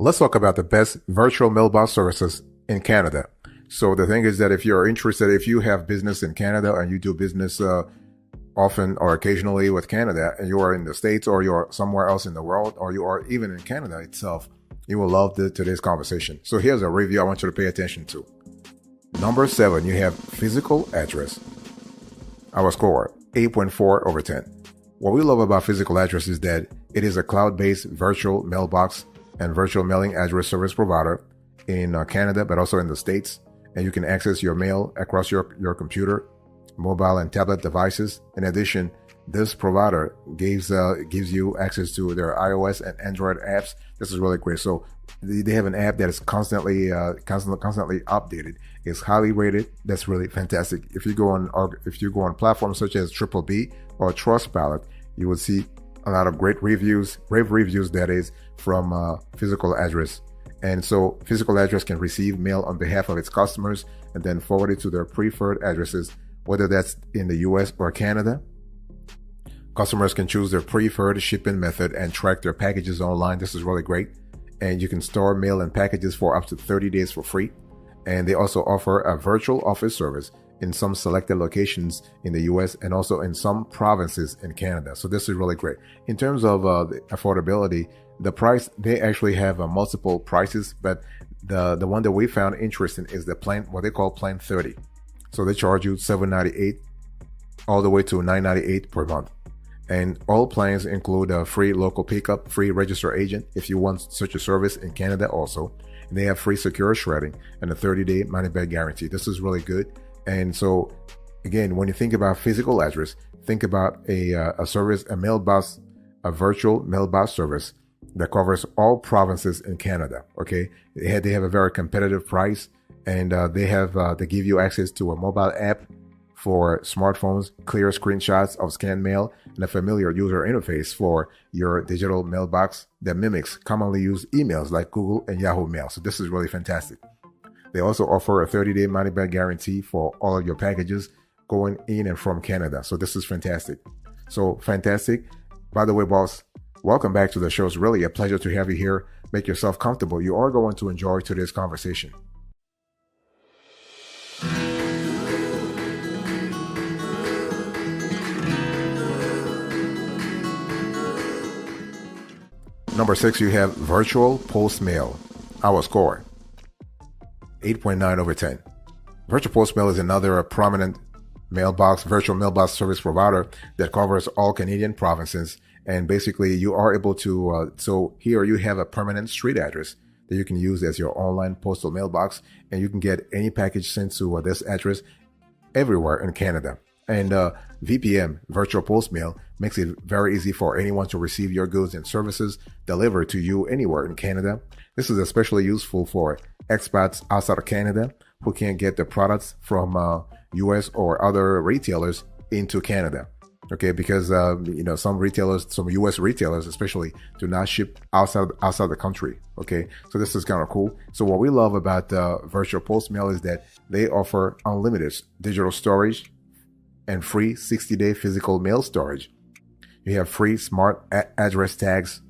Let's talk about the best virtual mailbox services in Canada. So the thing is that if you're interested, if you have business in Canada and you do business often or occasionally with Canada, and you are in the States or you're somewhere else in the world, or you are even in Canada itself, you will love today's conversation. So here's a review I want you to pay attention to. Number 7, you have physical address. Our score, 8.4 over 10. What we love about physical address is that it is a cloud-based virtual mailbox and virtual mailing address service provider in Canada, but also in the States. And you can access your mail across your computer, mobile and tablet devices. In addition, this provider gives you access to their iOS and Android apps. This is really great. So they have an app that is constantly updated. It's highly rated. That's really fantastic. If you go on platforms such as Triple B or Trustpilot, you will see a lot of great reviews, rave reviews that is, from physical address. And so physical address can receive mail on behalf of its customers and then forward it to their preferred addresses, whether that's in the US or Canada. Customers can choose their preferred shipping method and track their packages online. This is really great. And you can store mail and packages for up to 30 days for free. And they also offer a virtual office service in some selected locations in the US and also in some provinces in Canada. So this is really great. In terms of the affordability, the price, they actually have multiple prices, but the one that we found interesting is the plan, what they call Plan 30. So they charge you $7.98 all the way to $9.98 per month. And all plans include a free local pickup, free register agent if you want such a service in Canada also. And they have free secure shredding and a 30-day money-back guarantee. This is really good. And so, again, when you think about physical address, think about a service, a mailbox, a virtual mailbox service that covers all provinces in Canada. Okay, they have a very competitive price, and they give you access to a mobile app for smartphones, clear screenshots of scanned mail, and a familiar user interface for your digital mailbox that mimics commonly used emails like Google and Yahoo Mail. So this is really fantastic. They also offer a 30-day money-back guarantee for all of your packages going in and from Canada. So this is fantastic. So fantastic. By the way, boss, welcome back to the show. It's really a pleasure to have you here. Make yourself comfortable. You are going to enjoy today's conversation. Number 6, you have virtual post mail. Our score, 8.9 over 10. Virtual post mail is another prominent virtual mailbox service provider that covers all Canadian provinces. And basically you are able to, so here you have a permanent street address that you can use as your online postal mailbox, and you can get any package sent to this address everywhere in Canada. And VPM, virtual post mail, makes it very easy for anyone to receive your goods and services delivered to you anywhere in Canada. This is especially useful for expats outside of Canada who can't get the products from US or other retailers into Canada. Okay, because some US retailers especially do not ship outside the country. Okay, so this is kind of cool. So what we love about virtual post mail is that they offer unlimited digital storage and free 60-day physical mail storage. You have free smart address tags.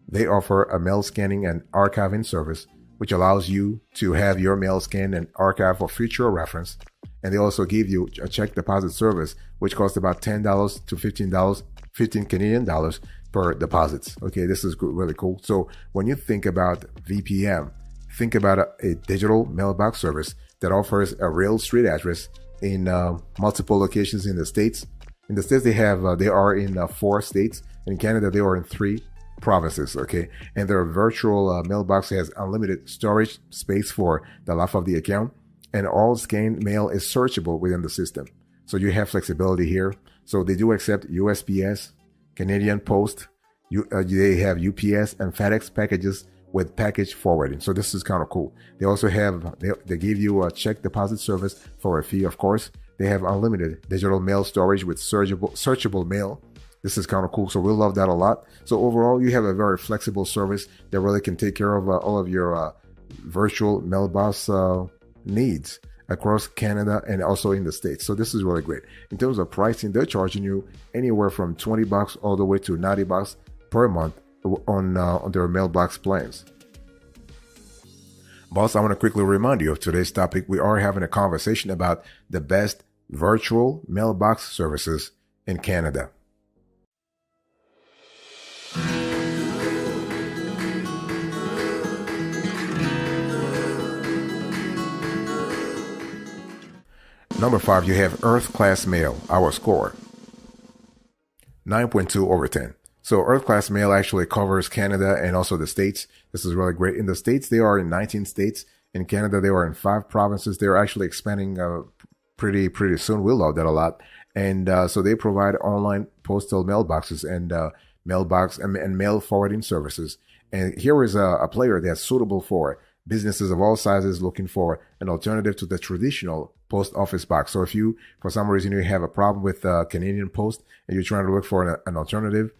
They offer a mail scanning and archiving service, which allows you to have your mail scanned and archived for future reference. And they also give you a check deposit service, which costs about $10 to $15 Canadian dollars per deposits. Okay, this is really cool. So when you think about VPM, think about a digital mailbox service that offers a real street address in multiple locations in the States. In the States, they are in 4 states. In Canada, they are in 3 provinces. Okay, and their virtual mailbox has unlimited storage space for the life of the account, and all scanned mail is searchable within the system. So you have flexibility here. So they do accept USPS, Canadian Post. They have UPS and FedEx packages with package forwarding. So this is kind of cool. They also have, they give you a check deposit service for a fee, of course. They have unlimited digital mail storage with searchable mail. This is kind of cool. So we love that a lot. So overall, you have a very flexible service that really can take care of all of your virtual mailbox needs across Canada and also in the States. So this is really great. In terms of pricing, they're charging you anywhere from $20 all the way to $90 per month on their mailbox plans. Boss, I want to quickly remind you of today's topic. We are having a conversation about the best virtual mailbox services in Canada. Number 5, you have Earth Class Mail, our score, 9.2 over 10. So Earth Class Mail actually covers Canada and also the States. This is really great. In the States, they are in 19 states. In Canada, they are in 5 provinces. They're actually expanding pretty soon. We love that a lot. And so they provide online postal mailboxes and mailbox and mail forwarding services. And here is a player that's suitable for businesses of all sizes looking for an alternative to the traditional post office box. So if you, for some reason, you have a problem with Canadian Post and you're trying to look for an alternative,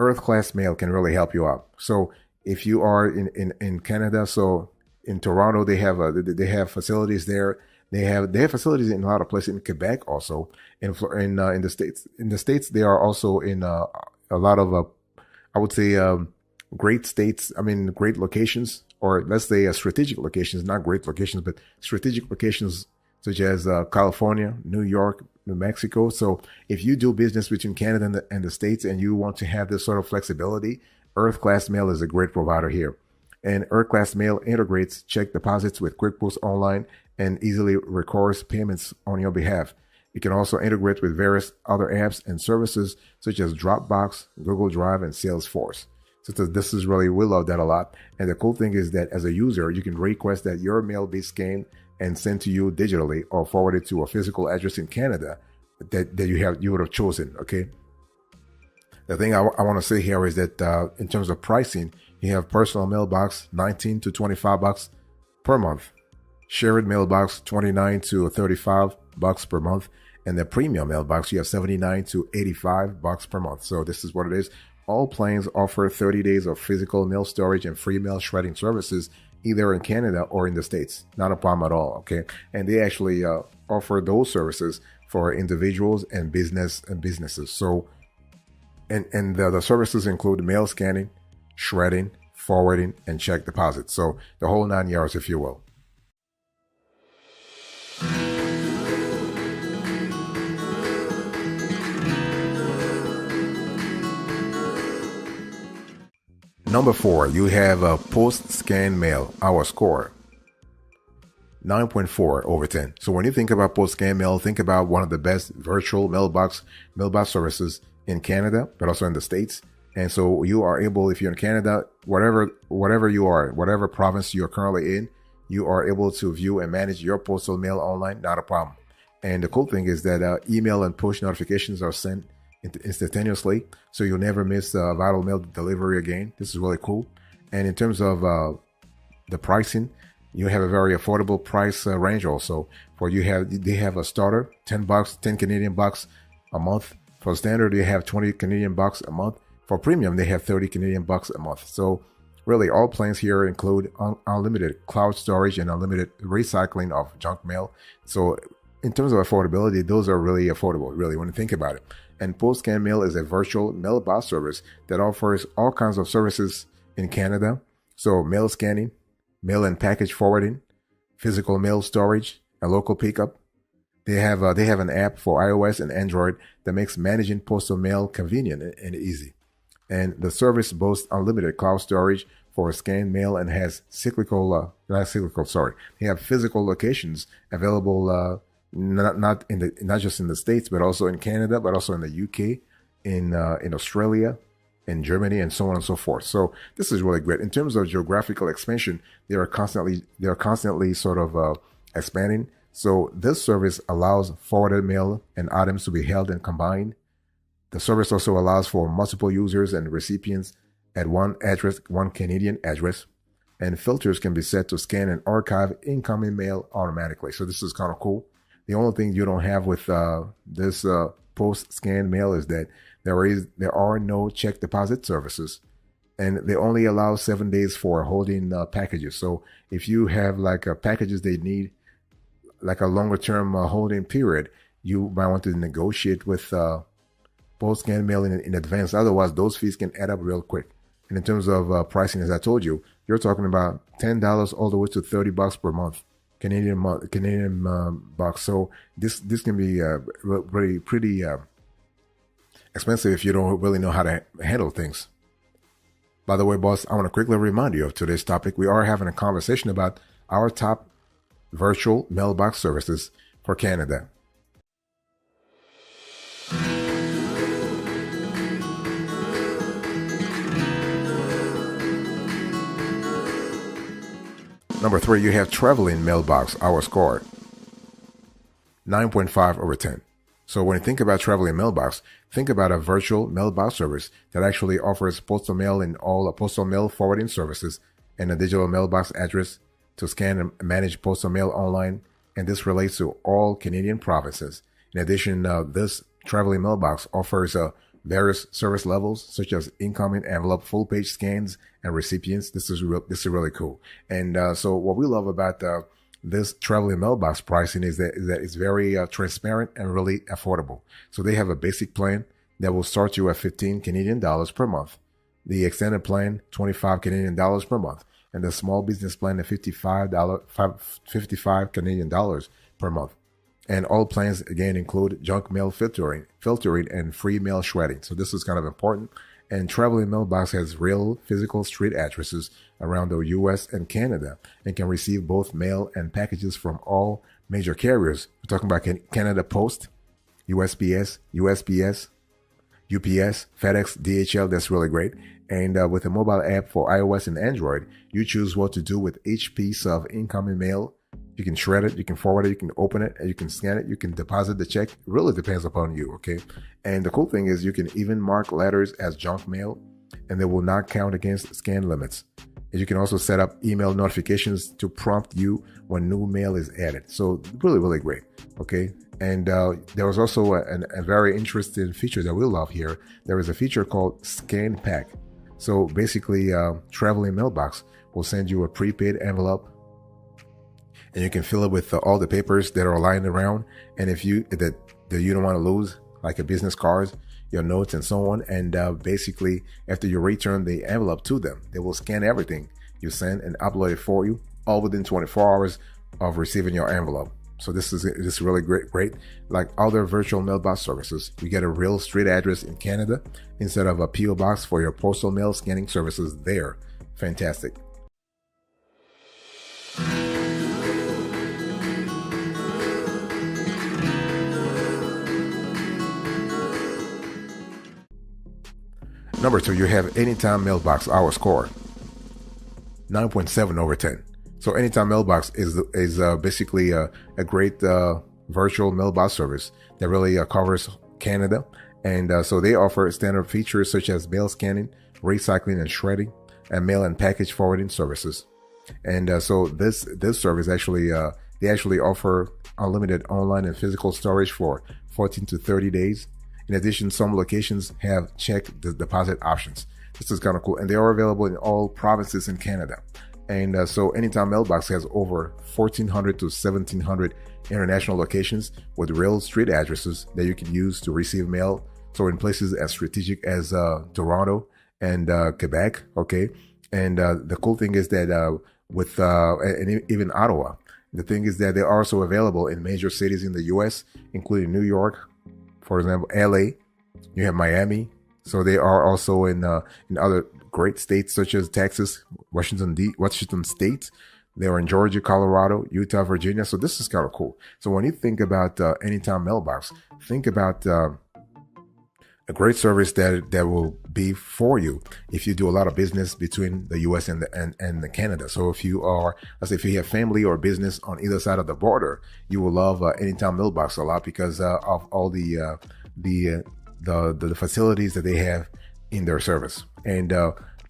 Earth Class Mail can really help you out. So if you are in Canada, so in Toronto, they have facilities there. They have facilities in a lot of places in Quebec also. In the States, they are also in a lot of I would say great states. I mean, great locations, or let's say strategic locations, not great locations, but strategic locations such as California, New York, New Mexico. So if you do business between Canada and the States and you want to have this sort of flexibility, Earth Class Mail is a great provider here. And Earth Class Mail integrates check deposits with QuickBooks Online and easily records payments on your behalf. It can also integrate with various other apps and services such as Dropbox, Google Drive, and Salesforce. So this is really, we love that a lot. And the cool thing is that as a user, you can request that your mail be scanned and sent to you digitally or forwarded to a physical address in Canada that you would have chosen. Okay. The thing I want to say here is that in terms of pricing, you have personal mailbox, $19 to $25 per month. Shared mailbox, $29 to $35 per month. And the premium mailbox, you have $79 to $85 per month. So this is what it is. All plans offer 30 days of physical mail storage and free mail shredding services, either in Canada or in the States. Not a problem at all, okay? And they actually offer those services for individuals and businesses. So, and the services include mail scanning, shredding, forwarding, and check deposits. So the whole 9 yards, if you will. Number 4, you have a post-scan mail, our score, 9.4 over 10. So when you think about post-scan mail, think about one of the best virtual mailbox services in Canada, but also in the States. And so you are able, if you're in Canada, whatever you are, whatever province you're currently in, you are able to view and manage your postal mail online, not a problem. And the cool thing is that email and push notifications are sent instantaneously, so you'll never miss vital mail delivery again. This is really cool. And in terms of the pricing, you have a very affordable price range also. They have a starter, $10, 10 Canadian bucks a month. For standard, they have 20 Canadian bucks a month. For premium, they have 30 Canadian bucks a month. So really, all plans here include unlimited cloud storage and unlimited recycling of junk mail. So in terms of affordability, those are really affordable, really, when you think about it. And Post-Scan Mail is a virtual mailbox service that offers all kinds of services in Canada. So mail scanning, mail and package forwarding, physical mail storage, and local pickup. They have an app for iOS and Android that makes managing postal mail convenient and easy. And the service boasts unlimited cloud storage for scanned mail and has They have physical locations available not just in the States, but also in Canada, but also in the UK, in Australia, in Germany, and so on and so forth. So this is really great. In terms of geographical expansion, they are constantly sort of expanding. So this service allows forwarded mail and items to be held and combined. The service also allows for multiple users and recipients at one address, one Canadian address, and filters can be set to scan and archive incoming mail automatically. So this is kind of cool. The only thing you don't have with this post-scan mail is that there are no check deposit services, and they only allow 7 days for holding packages. So if you have packages they need like a longer term holding period, you might want to negotiate with post-scan mail in advance. Otherwise, those fees can add up real quick. And in terms of pricing, as I told you, you're talking about $10 all the way to $30 per month, Canadian bucks. So this can be really pretty expensive if you don't really know how to handle things. By the way, boss, I want to quickly remind you of today's topic. We are having a conversation about our top virtual mailbox services for Canada. Number 3, you have traveling mailbox, our score, 9.5 over 10. So when you think about traveling mailbox, think about a virtual mailbox service that actually offers postal mail and all postal mail forwarding services and a digital mailbox address to scan and manage postal mail online. And this relates to all Canadian provinces. In addition, this traveling mailbox offers various service levels, such as incoming envelope, full page scans, and recipients. This is really cool. And so what we love about this traveling mailbox pricing is that it's very transparent and really affordable. So they have a basic plan that will start you at 15 Canadian dollars per month. The extended plan, 25 Canadian dollars per month. And the small business plan at $55 Canadian dollars per month. And all plans, again, include junk mail filtering, and free mail shredding. So this is kind of important. And traveling mailbox has real physical street addresses around the U.S. and Canada and can receive both mail and packages from all major carriers. We're talking about Canada Post, USPS, USPS, UPS, FedEx, DHL. That's really great. And with a mobile app for iOS and Android, you choose what to do with each piece of incoming mail. You can shred it, you can forward it, you can open it, and you can scan it, you can deposit the check. It really depends upon you, okay? And the cool thing is you can even mark letters as junk mail, and they will not count against scan limits. And you can also set up email notifications to prompt you when new mail is added. So really, really great, okay? And there was also a very interesting feature that we love here. There is a feature called Scan Pack. So basically, traveling mailbox will send you a prepaid envelope, and you can fill it with all the papers that are lying around. And if you that you don't want to lose, like a business card, your notes, and so on. And basically, after you return the envelope to them, they will scan everything you send and upload it for you, all within 24 hours of receiving your envelope. So this is really great. Like other virtual mailbox services, you get a real street address in Canada instead of a PO box for your postal mail scanning services there. Fantastic. Number 2, you have Anytime Mailbox, our score, 9.7 over 10. So Anytime Mailbox is basically a great virtual mailbox service that really covers Canada. And so they offer standard features such as mail scanning, recycling and shredding, and mail and package forwarding services. And so this service actually, they actually offer unlimited online and physical storage for 14 to 30 days. In addition, some locations have check the deposit options. This is kind of cool. And they are available in all provinces in Canada. And so Anytime Mailbox has over 1,400 to 1,700 international locations with real street addresses that you can use to receive mail. So in places as strategic as Toronto and Quebec, okay? And the cool thing is that and even Ottawa, the thing is that they're also available in major cities in the U.S., including New York, for example, LA, you have Miami. So they are also in other great states such as Texas, Washington State. They are in Georgia, Colorado, Utah, Virginia. So this is kind of cool. So when you think about Anytime Mailbox, think about a great service that will be for you if you do a lot of business between the U.S. and the Canada. So if you are, let's say, if you have family or business on either side of the border, you will love Anytime Mailbox a lot because of all the facilities that they have in their service. And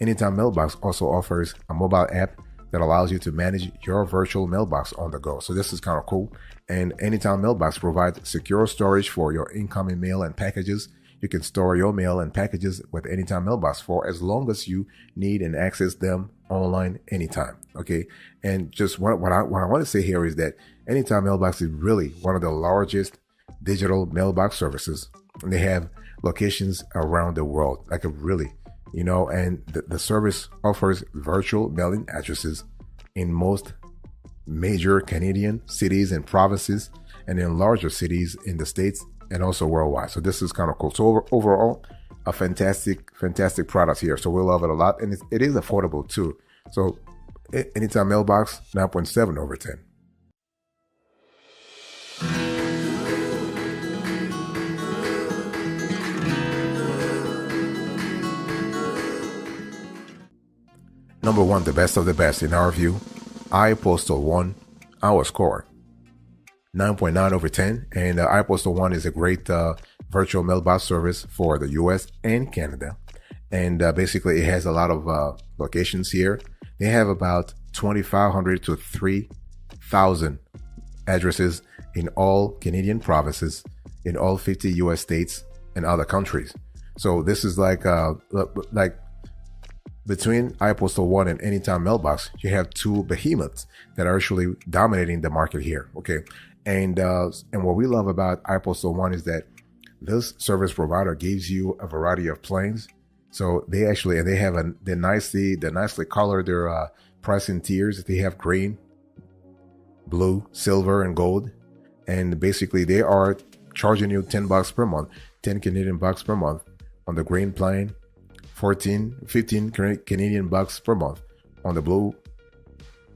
Anytime Mailbox also offers a mobile app that allows you to manage your virtual mailbox on the go. So this is kind of cool. And Anytime Mailbox provides secure storage for your incoming mail and packages. You can store your mail and packages with Anytime Mailbox for as long as you need and access them online anytime. Okay. And just what I want to say here is that Anytime Mailbox is really one of the largest digital mailbox services. And they have locations around the world, like a really And the service offers virtual mailing addresses in most major Canadian cities and provinces, and in larger cities in the States and also worldwide. So this is kind of cool. So overall, a fantastic product here. So we love it a lot, and it is affordable too. So Anytime Mailbox, 9.7 over 10. Number one, the best of the best in our view, iPostal One, our score, 9.9 over 10. And iPostal One is a great virtual mailbox service for the US and Canada. And basically, it has a lot of locations here. They have about 2,500 to 3,000 addresses in all Canadian provinces, in all 50 US states and other countries. So this is like between iPostal One and Anytime Mailbox, you have two behemoths that are actually dominating the market here. Okay, and what we love about iPostal One is that this service provider gives you a variety of plans. So they have they nicely color their pricing tiers. They have green, blue, silver, and gold, and basically they are charging you $10 per month, 10 Canadian bucks per month on the green plan. 15 Canadian bucks per month on the blue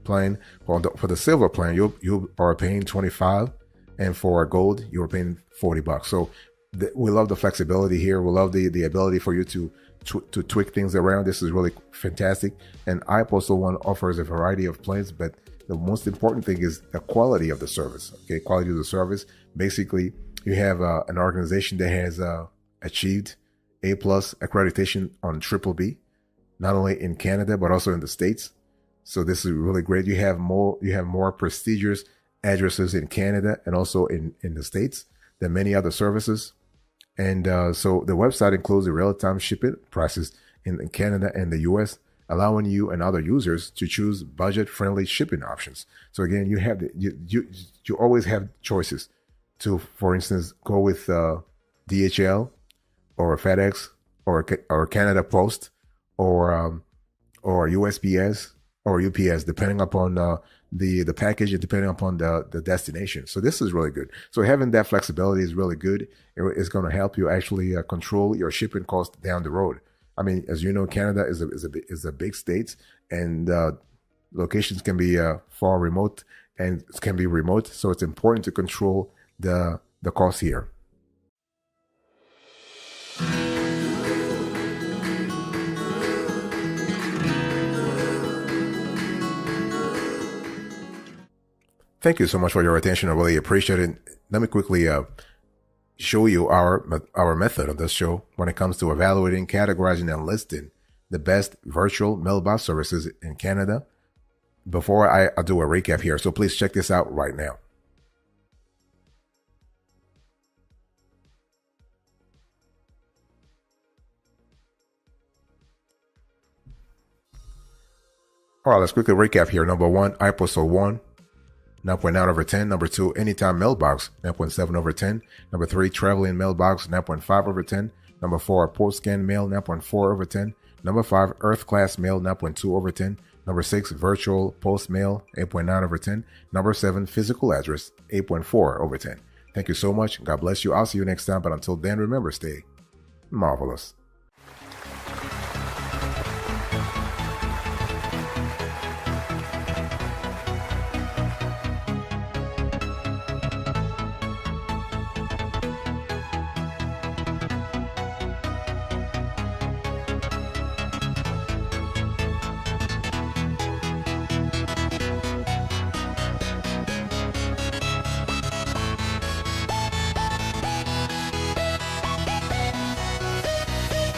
plan. For the silver plan, you are paying 25, and for gold, you are paying $40. So we love the flexibility here. We love the ability for you to tweak things around. This is really fantastic. And iPostal One offers a variety of plans, but the most important thing is the quality of the service. Okay, quality of the service. Basically, you have an organization that has achieved A+ accreditation on BBB, not only in Canada but also in the States. So this is really great. You have more prestigious addresses in Canada and also in the States than many other services. And so the website includes the real-time shipping prices in Canada and the US, allowing you and other users to choose budget-friendly shipping options. So again, you always have choices to, for instance, go with DHL or FedEx or Canada Post or USPS or UPS, depending upon the package and depending upon the destination. So this is really good. So having that flexibility is really good. It's going to help you actually control your shipping cost down the road. I mean, as you know, Canada is a big state, and locations can be far remote and can be remote. So it's important to control the cost here. Thank you so much for your attention. I really appreciate it. Let me quickly show you our method on this show when it comes to evaluating, categorizing, and listing the best virtual mailbox services in Canada before I do a recap here. So please check this out right now. All right, let's quickly recap here. Number one, iPostal One, 9.9 over 10. Number two, Anytime Mailbox, 9.7 over 10. Number three, Traveling Mailbox, 9.5 over 10. Number four, Post-Scan Mail, 9.4 over 10. Number five, Earth Class Mail, 9.2 over 10. Number six, Virtual Post Mail, 8.9 over 10. Number seven, Physical Address, 8.4 over 10. Thank you so much. God bless you. I'll see you next time. But until then, remember, stay marvelous.